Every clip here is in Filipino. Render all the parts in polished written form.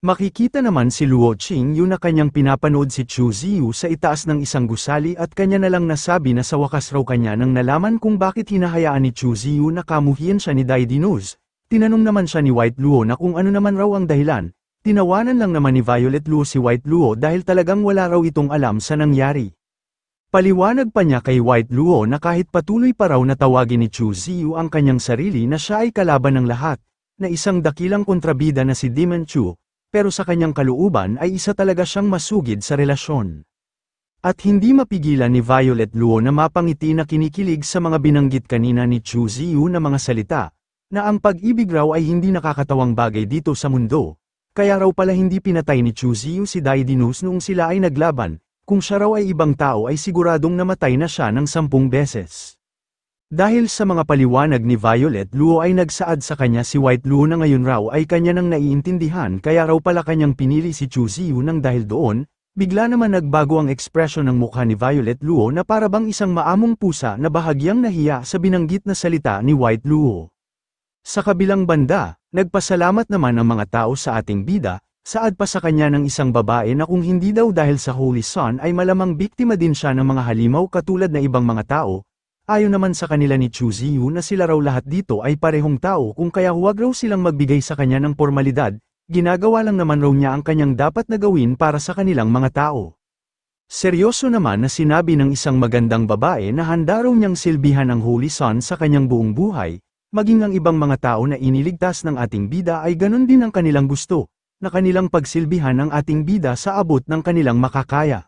Makikita naman si Luo Qingyu na kanyang pinapanood si Chu Ziyu sa itaas ng isang gusali at kanya na lang nasabi na sa wakas raw kanya nang nalaman kung bakit hinahayaan ni Chu Ziyu na kamuhian siya ni Dai Dinuz. Tinanong naman siya ni White Luo na kung ano naman raw ang dahilan. Tinawanan lang naman ni Violet Luo si White Luo dahil talagang wala raw itong alam sa nangyari. Paliwanag pa niya kay White Luo na kahit patuloy pa raw na tawagin ni Chu Ziyu ang kanyang sarili na siya ay kalaban ng lahat, na isang dakilang kontrabida na si Demon Chu, pero sa kanyang kalooban ay isa talaga siyang masugid sa relasyon. At hindi mapigilan ni Violet Luo na mapangiti na kinikilig sa mga binanggit kanina ni Chu Ziyu na mga salita, na ang pag-ibig raw ay hindi nakakatawang bagay dito sa mundo, kaya raw pala hindi pinatay ni Chu Ziyu si Dai Dinuz noong sila ay naglaban, kung siya raw ay ibang tao ay siguradong namatay na siya ng 10 beses. Dahil sa mga paliwanag ni Violet Luo ay nagsaad sa kanya si White Luo na ngayon raw ay kanya nang naiintindihan kaya raw pala kanyang pinili si Chu Ziyu nang dahil doon, bigla naman nagbago ang ekspresyon ng mukha ni Violet Luo na parabang isang maamong pusa na bahagyang nahiya sa binanggit na salita ni White Luo. Sa kabilang banda, nagpasalamat naman ang mga tao sa ating bida, saad pa sa kanya ng isang babae na kung hindi daw dahil sa Holy Sun ay malamang biktima din siya ng mga halimaw katulad na ibang mga tao. Ayon naman sa kanila ni Chu Ziyu na sila raw lahat dito ay parehong tao kung kaya huwag raw silang magbigay sa kanya ng pormalidad, ginagawa lang naman raw niya ang kanyang dapat na gawin para sa kanilang mga tao. Seryoso naman na sinabi ng isang magandang babae na handa raw niyang silbihan ang Holy Sun sa kanyang buong buhay, maging ang ibang mga tao na iniligtas ng ating bida ay ganun din ang kanilang gusto, na kanilang pagsilbihan ang ating bida sa abot ng kanilang makakaya.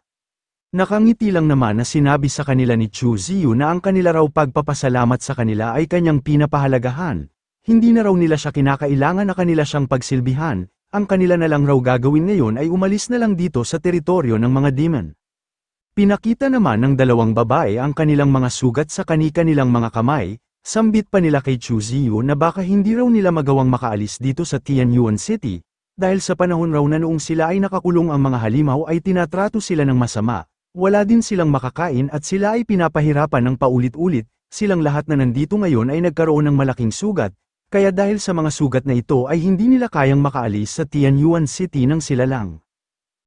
Nakangiti lang naman na sinabi sa kanila ni Chu Ziyu na ang kanila raw pagpapasalamat sa kanila ay kanyang pinapahalagahan. Hindi na raw nila siya kinakailangan na kanila siyang pagsilbihan, ang kanila na lang raw gagawin ngayon ay umalis na lang dito sa teritoryo ng mga demon. Pinakita naman ng dalawang babae ang kanilang mga sugat sa kani-kanilang mga kamay, sambit pa nila kay Chu Ziyu na baka hindi raw nila magawang makaalis dito sa Tianyuan City, dahil sa panahon raw na noong sila ay nakakulong ang mga halimaw ay tinatrato sila ng masama. Wala din silang makakain at sila ay pinapahirapan ng paulit-ulit, silang lahat na nandito ngayon ay nagkaroon ng malaking sugat, kaya dahil sa mga sugat na ito ay hindi nila kayang makaalis sa Tianyuan City nang sila lang.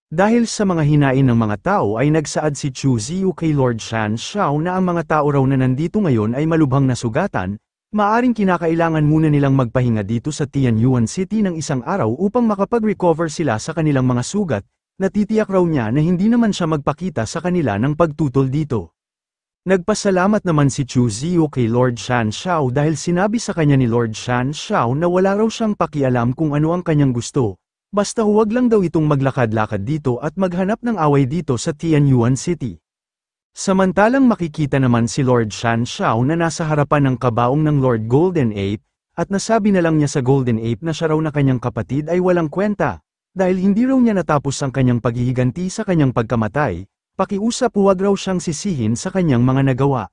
Dahil sa mga hinain ng mga tao ay nagsaad si Chu Ziyu kay Lord Shan Xiao na ang mga tao raw na nandito ngayon ay malubhang nasugatan, maaring kinakailangan muna nilang magpahinga dito sa Tianyuan City ng isang araw upang makapag-recover sila sa kanilang mga sugat. Natitiyak raw niya na hindi naman siya magpakita sa kanila ng pagtutol dito. Nagpasalamat naman si Chu Ziyu kay Lord Shan Xiao dahil sinabi sa kanya ni Lord Shan Xiao na wala raw siyang pakialam kung ano ang kanyang gusto, basta huwag lang daw itong maglakad-lakad dito at maghanap ng away dito sa Tianyuan City. Samantalang makikita naman si Lord Shan Xiao na nasa harapan ng kabaong ng Lord Golden Ape, at nasabi na lang niya sa Golden Ape na siya raw na kanyang kapatid ay walang kwenta. Dahil hindi raw niya natapos ang kanyang paghihiganti sa kanyang pagkamatay, pakiusap huwag raw siyang sisihin sa kanyang mga nagawa.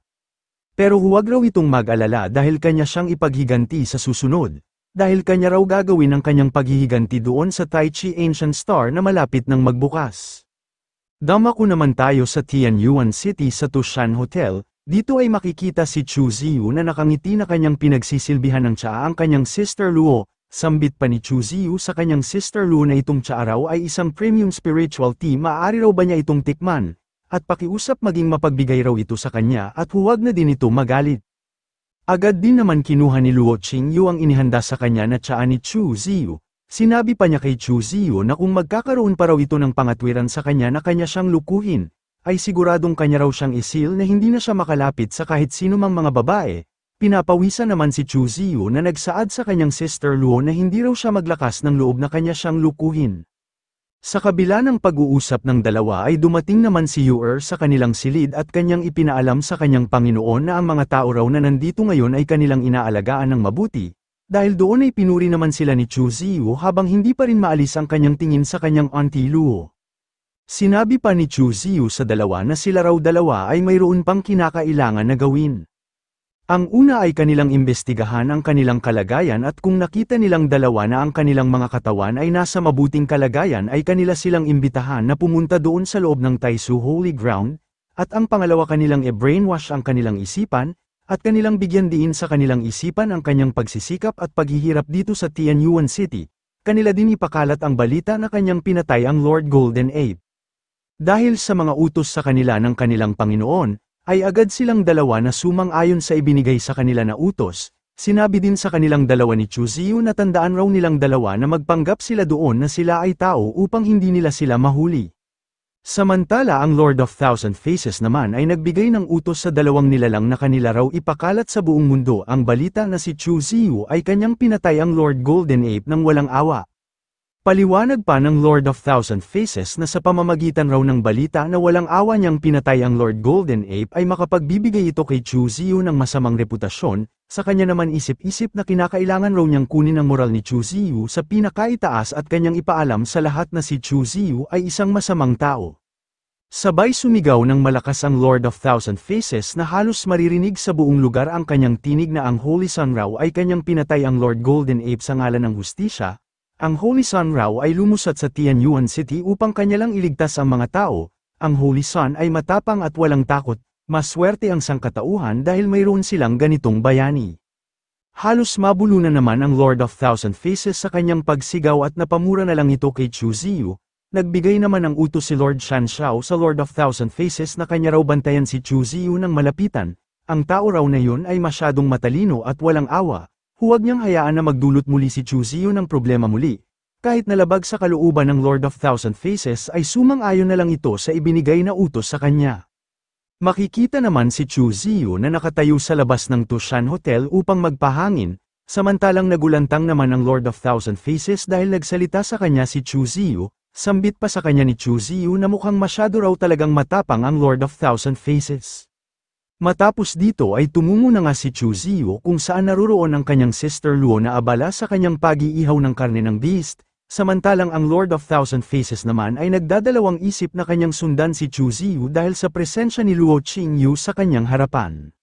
Pero huwag raw itong mag-alala dahil kanya siyang ipaghiganti sa susunod, dahil kanya raw gagawin ang kanyang paghihiganti doon sa Tai Chi Ancient Star na malapit ng magbukas. Damako naman tayo sa Tianyuan City sa Tushan Hotel, dito ay makikita si Chu Ziyu na nakangiti na kanyang pinagsisilbihan ng tsaa ang kanyang sister Luo. Sambit pa ni Chu Ziyu sa kanyang sister Luo na itong tsaa raw ay isang premium spiritual tea, maaari raw ba niya itong tikman, at pakiusap maging mapagbigay raw ito sa kanya at huwag na din ito magalit. Agad din naman kinuha ni Luo Qingyu ang inihanda sa kanya na tsaa ni Chu Ziyu. Sinabi pa niya kay Chu Ziyu na kung magkakaroon pa raw ito ng pangatwiran sa kanya na kanya siyang lukuhin, ay siguradong kanya raw siyang isil na hindi na siya makalapit sa kahit sino mang mga babae. Pinapawisan naman si Chu Ziyu na nagsaad sa kanyang sister Luo na hindi raw siya maglakas ng loob na kanya siyang lukuhin. Sa kabila ng pag-uusap ng dalawa ay dumating naman si Yuer sa kanilang silid at kanyang ipinaalam sa kanyang Panginoon na ang mga tao raw na nandito ngayon ay kanilang inaalagaan ng mabuti, dahil doon ay pinuri naman sila ni Chu Ziyu habang hindi pa rin maalis ang kanyang tingin sa kanyang auntie Luo. Sinabi pa ni Chu Ziyu sa dalawa na sila raw dalawa ay mayroon pang kinakailangan na gawin. Ang una ay kanilang imbestigahan ang kanilang kalagayan at kung nakita nilang dalawa na ang kanilang mga katawan ay nasa mabuting kalagayan ay kanila silang imbitahan na pumunta doon sa loob ng Taisu Holy Ground, at ang pangalawa kanilang i-brainwash ang kanilang isipan, at kanilang bigyan diin sa kanilang isipan ang kanyang pagsisikap at paghihirap dito sa Tianyuan City, kanila din ipakalat ang balita na kanyang pinatay ang Lord Golden Ape. Dahil sa mga utos sa kanila ng kanilang Panginoon, ay agad silang dalawa na sumang-ayon sa ibinigay sa kanila na utos. Sinabi din sa kanilang dalawa ni Chu Ziyu na tandaan raw nilang dalawa na magpanggap sila doon na sila ay tao upang hindi nila sila mahuli. Samantala ang Lord of Thousand Faces naman ay nagbigay ng utos sa dalawang nilalang na kanila raw ipakalat sa buong mundo ang balita na si Chu Ziyu ay kanyang pinatay ang Lord Golden Ape ng walang awa. Paliwanag pa ng Lord of Thousand Faces na sa pamamagitan raw ng balita na walang awa niyang pinatay ang Lord Golden Ape ay makapagbibigay ito kay Chu Ziyu ng masamang reputasyon, sa kanya naman isip-isip na kinakailangan raw niyang kunin ang moral ni Chu Ziyu sa pinakaitaas at kanyang ipaalam sa lahat na si Chu Ziyu ay isang masamang tao. Sabay sumigaw ng malakas ang Lord of Thousand Faces na halos maririnig sa buong lugar ang kanyang tinig na ang Holy Sun raw ay kanyang pinatay ang Lord Golden Ape sa ngalan ng hustisya. Ang Holy Sun raw ay lumusat sa Tianyuan City upang kanya lang iligtas ang mga tao. Ang Holy Sun ay matapang at walang takot, maswerte ang sangkatauhan dahil mayroon silang ganitong bayani. Halos mabulunan naman ang Lord of Thousand Faces sa kanyang pagsigaw at napamura na lang ito kay Chu Ziyu. Nagbigay naman ng utos si Lord Shan Shao sa Lord of Thousand Faces na kanya raw bantayan si Chu Ziyu ng malapitan. Ang tao raw na yun ay masyadong matalino at walang awa. Huwag niyang hayaan na magdulot muli si Chu Ziyu ng problema muli. Kahit nalabag sa kalooban ng Lord of Thousand Faces ay sumang-ayon na lang ito sa ibinigay na utos sa kanya. Makikita naman si Chu Ziyu na nakatayo sa labas ng Tushan Hotel upang magpahangin, samantalang nagulantang naman ang Lord of Thousand Faces dahil nagsalita sa kanya si Chu Ziyu, sambit pa sa kanya ni Chu Ziyu na mukhang masyado raw talagang matapang ang Lord of Thousand Faces. Matapos dito ay tumungo na nga si Chu Ziyu kung saan naroroon ang kanyang sister Luo na abala sa kanyang pag-iihaw ng karne ng beast, samantalang ang Lord of Thousand Faces naman ay nagdadalawang isip na kanyang sundan si Chu Ziyu dahil sa presensya ni Luo Qingyu sa kanyang harapan.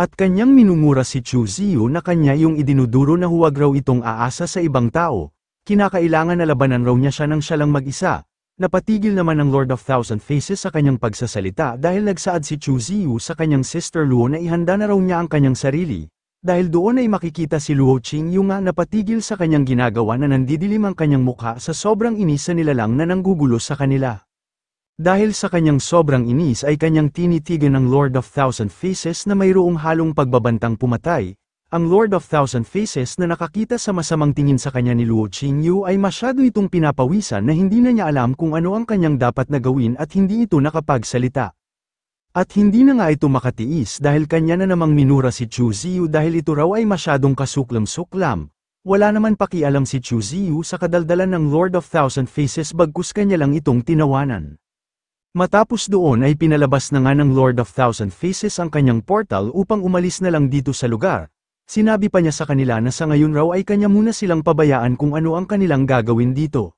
At kanyang minumura si Chu Ziyu na kanya yung idinuduro na huwag raw itong aasa sa ibang tao, kinakailangan na labanan raw niya siya nang siya lang mag-isa. Napatigil naman ang Lord of Thousand Faces sa kanyang pagsasalita dahil nagsaad si Chu Ziyu sa kanyang sister Luo na ihanda na raw niya ang kanyang sarili. Dahil doon ay makikita si Luo Qingyu nga napatigil sa kanyang ginagawa na nandidilim ang kanyang mukha sa sobrang inis sa nilalang na nanggugulo sa kanila. Dahil sa kanyang sobrang inis ay kanyang tinitigan ng Lord of Thousand Faces na mayroong halong pagbabantang pumatay. Ang Lord of Thousand Faces na nakakita sa masamang tingin sa kanya ni Luo Qingyu ay masyado itong pinapawisan na hindi na niya alam kung ano ang kanyang dapat na gawin at hindi ito nakapagsalita. At hindi na nga ito makatiis dahil kanya na namang minura si Chu Ziyu dahil ito raw ay masyadong kasuklam-suklam. Wala naman pakialam si Chu Ziyu sa kadaldalan ng Lord of Thousand Faces bagkus kanya lang itong tinawanan. Matapos doon ay pinalabas na nga ng Lord of Thousand Faces ang kanyang portal upang umalis na lang dito sa lugar. Sinabi pa niya sa kanila na sa ngayon raw ay kanya muna silang pabayaan kung ano ang kanilang gagawin dito.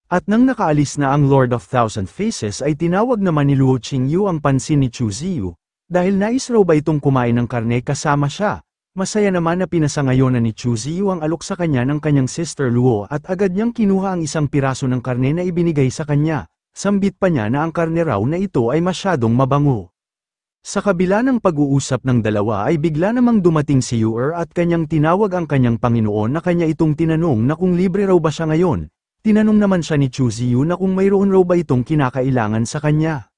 At nang nakaalis na ang Lord of Thousand Faces ay tinawag naman ni Luo Qingyu ang pansin ni Chu Ziyu, dahil nais raw ba itong kumain ng karne kasama siya. Masaya naman na pinasangayonan ni Chu Ziyu ang alok sa kanya ng kanyang sister Luo at agad niyang kinuha ang isang piraso ng karne na ibinigay sa kanya. Sambit pa niya na ang karne raw na ito ay masyadong mabango. Sa kabila ng pag-uusap ng dalawa ay bigla namang dumating si Yuer at kanyang tinawag ang kanyang Panginoon na kanya itong tinanong na kung libre raw ba siya ngayon. Tinanong naman siya ni Chu Ziyu na kung mayroon raw ba itong kinakailangan sa kanya.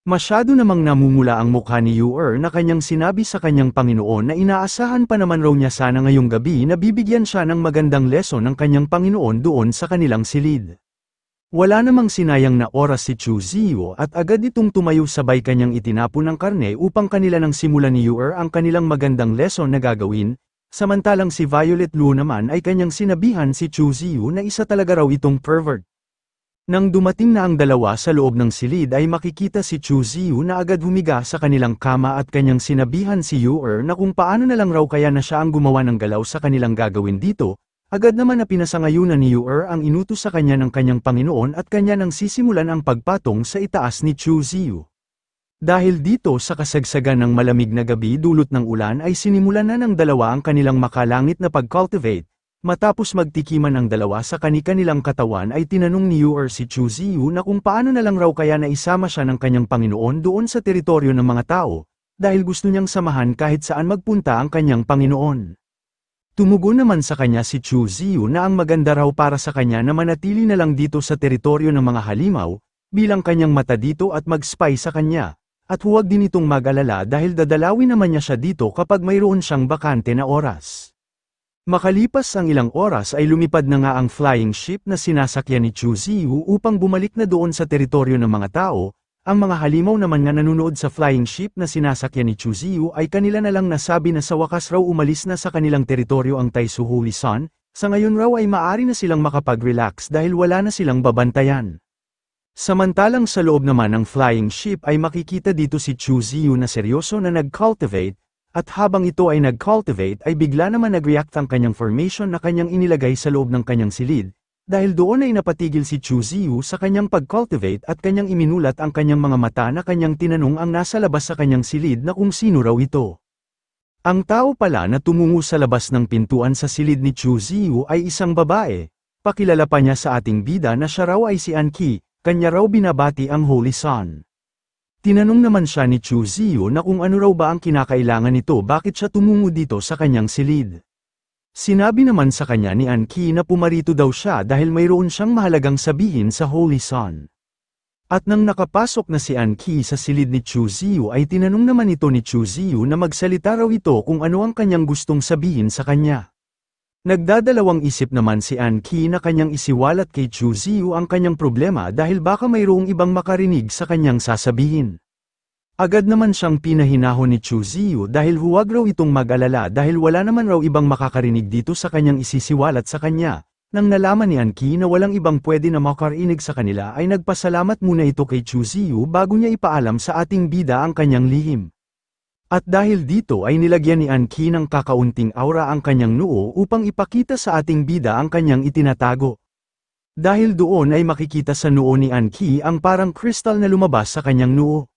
Masyado namang namumula ang mukha ni Yuer na kanyang sinabi sa kanyang Panginoon na inaasahan pa naman raw niya sana ngayong gabi na bibigyan siya ng magandang leson ng kanyang Panginoon doon sa kanilang silid. Wala namang sinayang na oras si Chu Ziyu at agad itong tumayo sabay kanyang itinapon ng karne upang kanila nang simulan ni Yuer ang kanilang magandang leson na gagawin, samantalang si Violet Luo naman ay kanyang sinabihan si Chu Ziyu na isa talaga raw itong pervert. Nang dumating na ang dalawa sa loob ng silid ay makikita si Chu Ziyu na agad humiga sa kanilang kama at kanyang sinabihan si Yuer na kung paano na lang raw kaya na siya ang gumawa ng galaw sa kanilang gagawin dito. Agad naman na pinasangayunan ni Yuer ang inutos sa kanya ng kanyang Panginoon at kanya nang sisimulan ang pagpatong sa itaas ni Chu Ziyu. Dahil dito sa kasagsagan ng malamig na gabi dulot ng ulan ay sinimulan na ng dalawa ang kanilang makalangit na pag-cultivate. Matapos magtikiman ang dalawa sa kani-kanilang katawan ay tinanong ni Yuer si Chu Ziyu na kung paano na lang raw kaya na isama siya ng kanyang Panginoon doon sa teritoryo ng mga tao, dahil gusto niyang samahan kahit saan magpunta ang kanyang Panginoon. Tumugon naman sa kanya si Chu Ziyu na ang maganda raw para sa kanya na manatili na lang dito sa teritoryo ng mga halimaw, bilang kanyang mata dito at mag-spy sa kanya, at huwag din itong mag-alala dahil dadalawin naman niya siya dito kapag mayroon siyang bakante na oras. Makalipas ang ilang oras ay lumipad na nga ang flying ship na sinasakyan ni Chu Ziyu upang bumalik na doon sa teritoryo ng mga tao. Ang mga halimaw naman nga nanonood sa flying ship na sinasakyan ni Chu Ziyu ay kanila na lang nasabi na sa wakas raw umalis na sa kanilang teritoryo ang Taisu Holy Sun, sa ngayon raw ay maaari na silang makapag-relax dahil wala na silang babantayan. Samantalang sa loob naman ng flying ship ay makikita dito si Chu Ziyu na seryoso na nag-cultivate, at habang ito ay nag-cultivate ay bigla naman nag-react ang kanyang formation na kanyang inilagay sa loob ng kanyang silid. Dahil doon ay napatigil si Chu Ziyu sa kanyang pag-cultivate at kanyang iminulat ang kanyang mga mata na kanyang tinanong ang nasa labas sa kanyang silid na kung sino raw ito. Ang tao pala na tumungo sa labas ng pintuan sa silid ni Chu Ziyu ay isang babae. Pakilala pa niya sa ating bida na siya raw ay si Anki, kanya raw binabati ang Holy Sun. Tinanong naman siya ni Chu Ziyu na kung ano raw ba ang kinakailangan nito, bakit siya tumungo dito sa kanyang silid. Sinabi naman sa kanya ni Anki na pumarito daw siya dahil mayroon siyang mahalagang sabihin sa Holy Sun. At nang nakapasok na si Anki sa silid ni Chu Ziyu ay tinanong naman ito ni Chu Ziyu na magsalita raw ito kung ano ang kanyang gustong sabihin sa kanya. Nagdadalawang isip naman si Anki na kanyang isiwalat kay Chu Ziyu ang kanyang problema dahil baka mayroong ibang makarinig sa kanyang sasabihin. Agad naman siyang pinahinahon ni Chu Ziyu dahil huwag raw itong mag-alala dahil wala naman raw ibang makakarinig dito sa kanyang isisiwalat sa kanya. Nang nalaman ni Anki na walang ibang pwede na makarinig sa kanila ay nagpasalamat muna ito kay Chu Ziyu bago niya ipaalam sa ating bida ang kanyang lihim. At dahil dito ay nilagyan ni Anki ng kakaunting aura ang kanyang noo upang ipakita sa ating bida ang kanyang itinatago. Dahil doon ay makikita sa noo ni Anki ang parang kristal na lumabas sa kanyang noo.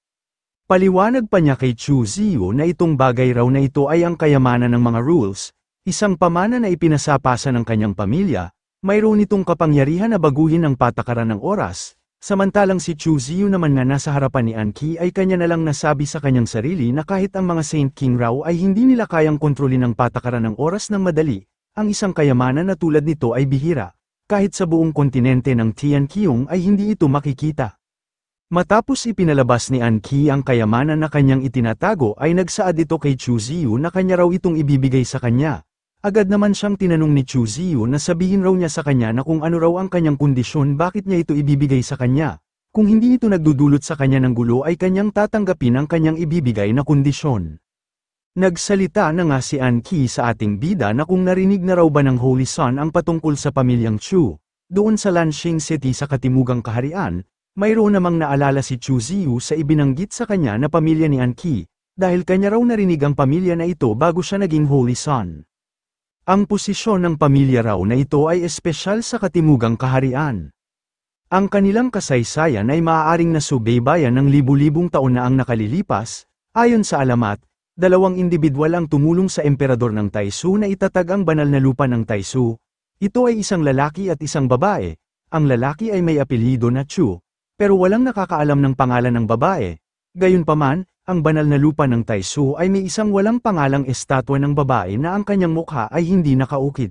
Paliwanag pa niya kay Chu Ziyu na itong bagay raw na ito ay ang kayamanan ng mga rules, isang pamana na ipinasapasa ng kanyang pamilya, mayroon itong kapangyarihan na baguhin ang patakaran ng oras, samantalang si Chu Ziyu naman nga nasa harapan ni Anki ay kanya na lang nasabi sa kanyang sarili na kahit ang mga Saint King raw ay hindi nila kayang kontrolin ang patakaran ng oras ng madali, ang isang kayamanan na tulad nito ay bihira, kahit sa buong kontinente ng Tianqiong ay hindi ito makikita. Matapos ipinalabas ni Anki ang kayamanan na kanyang itinatago ay nagsaad ito kay Chu Ziyu na kanya raw itong ibibigay sa kanya. Agad naman siyang tinanong ni Chu Ziyu na sabihin raw niya sa kanya na kung ano raw ang kanyang kondisyon, bakit niya ito ibibigay sa kanya. Kung hindi ito nagdudulot sa kanya ng gulo ay kanyang tatanggapin ang kanyang ibibigay na kondisyon. Nagsalita na nga si Anki sa ating bida na kung narinig na raw ba ng Holy Sun ang patungkol sa pamilyang Chu, doon sa Lanxing City sa Katimugang Kaharian. Mayroon namang naalala si Chu Ziyu sa ibinanggit sa kanya na pamilya ni Anki, dahil kanya raw narinig ang pamilya na ito bago siya naging Holy Sun. Ang posisyon ng pamilya raw na ito ay espesyal sa Katimugang Kaharian. Ang kanilang kasaysayan ay maaaring nasubaybayan ng libu-libong taon na ang nakalilipas. Ayon sa alamat, dalawang indibidwal ang tumulong sa emperador ng Taisu na itatag ang banal na lupa ng Taisu. Ito ay isang lalaki at isang babae. Ang lalaki ay may apelyido na Chu, pero walang nakakaalam ng pangalan ng babae. Gayunpaman, ang banal na lupa ng Taisu ay may isang walang pangalang estatwa ng babae na ang kanyang mukha ay hindi nakaukit.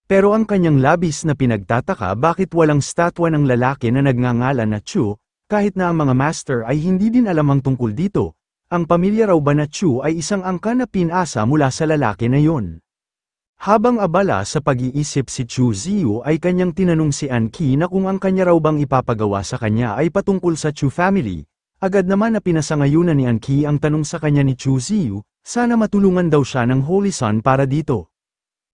Pero ang kanyang labis na pinagtataka bakit walang statwa ng lalaki na nagngangalan na Chu, kahit na ang mga master ay hindi din alam ang tungkol dito. Ang pamilya raw ba na Chu ay isang angka na pinasa mula sa lalaki na yon. Habang abala sa pag-iisip si Chu Ziyu ay kanyang tinanong si Anki na kung ang kanya raw bang ipapagawa sa kanya ay patungkol sa Chu family. Agad naman na pinasangayunan ni Anki ang tanong sa kanya ni Chu Ziyu, sana matulungan daw siya ng Holy Sun para dito.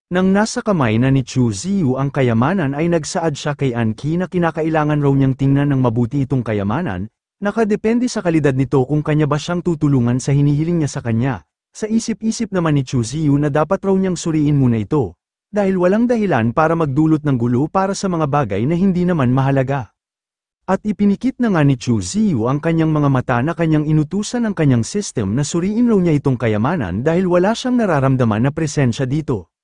Nang nasa kamay na ni Chu Ziyu ang kayamanan ay nagsaad siya kay Anki na kinakailangan raw niyang tingnan ng mabuti itong kayamanan, nakadepende sa kalidad nito kung kanya ba siyang tutulungan sa hinihiling niya sa kanya. Sa isip-isip naman ni Chu Ziyu na dapat raw niyang suriin muna ito, dahil walang dahilan para magdulot ng gulo para sa mga bagay na hindi naman mahalaga. At ipinikit na nga ni Chu Ziyu ang kanyang mga mata na kanyang inutusan ng kanyang system na suriin raw niya itong kayamanan dahil wala siyang nararamdaman na presensya dito.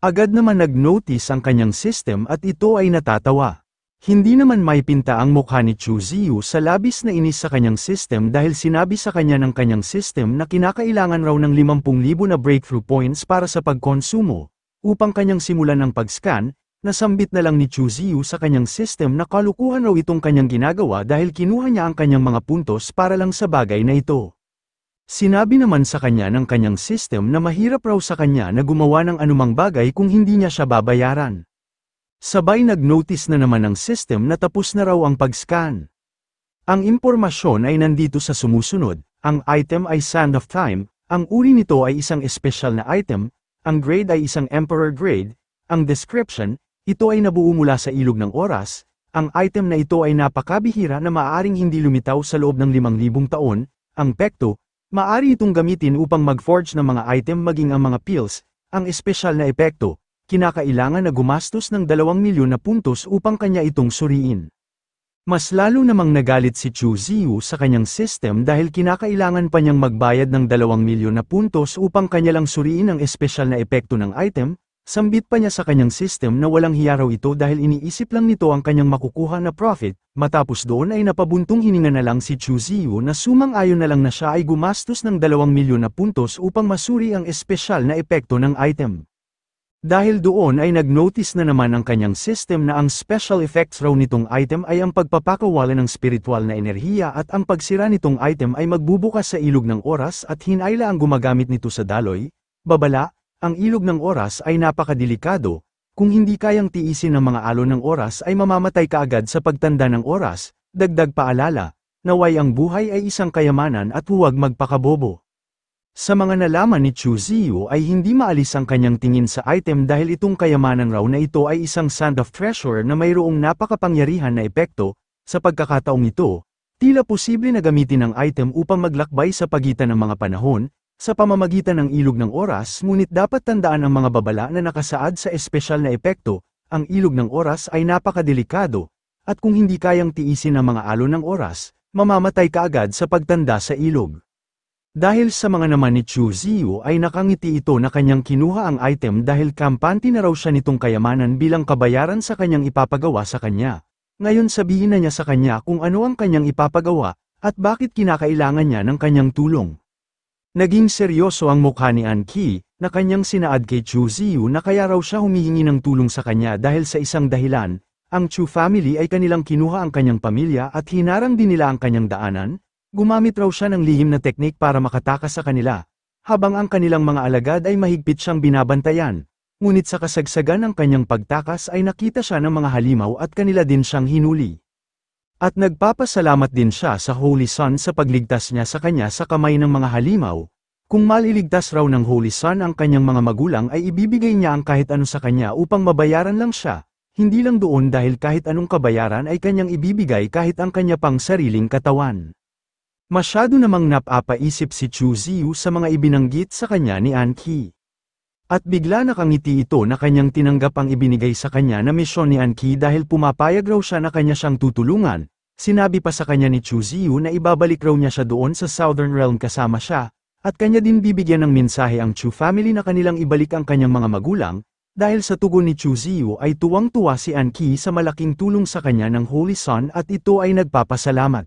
Agad naman nag-notice ang kanyang system at ito ay natatawa. Hindi naman maipinta ang mukha ni Chu Ziyu sa labis na inis sa kanyang system dahil sinabi sa kanya ng kanyang system na kinakailangan raw ng 50,000 na breakthrough points para sa pagkonsumo, Upang kanyang simulan ang pag-scan, nasambit na lang ni Chu Ziyu sa kanyang system na kalukuhan raw itong kanyang ginagawa dahil kinuha niya ang kanyang mga puntos para lang sa bagay na ito. Sinabi naman sa kanya ng kanyang system na mahirap raw sa kanya na gumawa ng anumang bagay kung hindi niya siya babayaran. Sabay nag-notice na naman ng system na tapos na raw ang pag-scan. Ang impormasyon ay nandito sa sumusunod. Ang item ay Sand of Time, ang uri nito ay isang espesyal na item, ang grade ay isang Emperor grade, ang description, ito ay nabuo mula sa ilog ng oras, ang item na ito ay napakabihira na maaaring hindi lumitaw sa loob ng 5,000 taon, ang pekto, maaari itong gamitin upang mag-forge ng mga item maging ang mga pills, ang espesyal na epekto, kinakailangan na gumastos ng 2,000,000 na puntos upang kanya itong suriin. Mas lalo namang nagalit si Chu Ziyu sa kanyang system dahil kinakailangan pa niyang magbayad ng 2,000,000 na puntos upang kanya lang suriin ang espesyal na epekto ng item, sambit pa niya sa kanyang system na walang hiya raw ito dahil iniisip lang nito ang kanyang makukuha na profit, matapos doon ay napabuntong hininga na lang si Chu Ziyu na sumang-ayon na lang na siya ay gumastos ng 2,000,000 na puntos upang masuri ang espesyal na epekto ng item. Dahil doon ay nag-notice na naman ang kanyang system na ang special effects raw nitong item ay ang pagpapakawala ng spiritual na enerhiya at ang pagsira nitong item ay magbubukas sa ilog ng oras at hinayla ang gumagamit nito sa daloy. Babala, ang ilog ng oras ay napakadelikado, kung hindi kayang tiisin ng mga alon ng oras ay mamamatay ka agad sa pagtanda ng oras. Dagdag paalala, naway ang buhay ay isang kayamanan at huwag magpakabobo. Sa mga nalaman ni Chu Ziyu ay hindi maalis ang kanyang tingin sa item dahil itong kayamanan raw na ito ay isang Sand of Treasure na mayroong napakapangyarihan na epekto. Sa pagkakataong ito, tila posible na gamitin ang item upang maglakbay sa pagitan ng mga panahon, sa pamamagitan ng ilog ng oras, ngunit dapat tandaan ang mga babala na nakasaad sa espesyal na epekto. Ang ilog ng oras ay napakadelikado, at kung hindi kayang tiisin ang mga alon ng oras, mamamatay ka agad sa pagtanda sa ilog. Dahil sa mga naman ni Chu Ziyu ay nakangiti ito na kanyang kinuha ang item dahil kampante na raw siya nitong kayamanan bilang kabayaran sa kanyang ipapagawa sa kanya. Ngayon sabihin na niya sa kanya kung ano ang kanyang ipapagawa, at bakit kinakailangan niya ng kanyang tulong. Naging seryoso ang mukha ni Anki, na kanyang sinaad kay Chu Ziyu na kaya raw siya humihingi ng tulong sa kanya dahil sa isang dahilan, ang Chu family ay kanilang kinuha ang kanyang pamilya at hinarang din nila ang kanyang daanan. Gumamit raw siya ng lihim na teknik para makatakas sa kanila, habang ang kanilang mga alagad ay mahigpit siyang binabantayan. Ngunit sa kasagsagan ng kanyang pagtakas ay nakita siya ng mga halimaw at kanila din siyang hinuli. At nagpapasalamat din siya sa Holy Sun sa pagligtas niya sa kanya sa kamay ng mga halimaw. Kung maliligtas raw ng Holy Sun ang kanyang mga magulang ay ibibigay niya ang kahit ano sa kanya upang mabayaran lang siya. Hindi lang doon dahil kahit anong kabayaran ay kanyang ibibigay kahit ang kanya pang sariling katawan. Masyado namang napapaisip si Chu Ziyu sa mga ibinanggit sa kanya ni Anki. At bigla nakangiti ito na kanyang tinanggap ang ibinigay sa kanya na misyon ni Anki dahil pumapayag raw siya na kanya siyang tutulungan. Sinabi pa sa kanya ni Chu Ziyu na ibabalik raw niya siya doon sa Southern Realm kasama siya, at kanya din bibigyan ng mensahe ang Chu family na kanilang ibalik ang kanyang mga magulang. Dahil sa tugon ni Chu Ziyu ay tuwang-tuwa si Anki sa malaking tulong sa kanya ng Holy Sun at ito ay nagpapasalamat.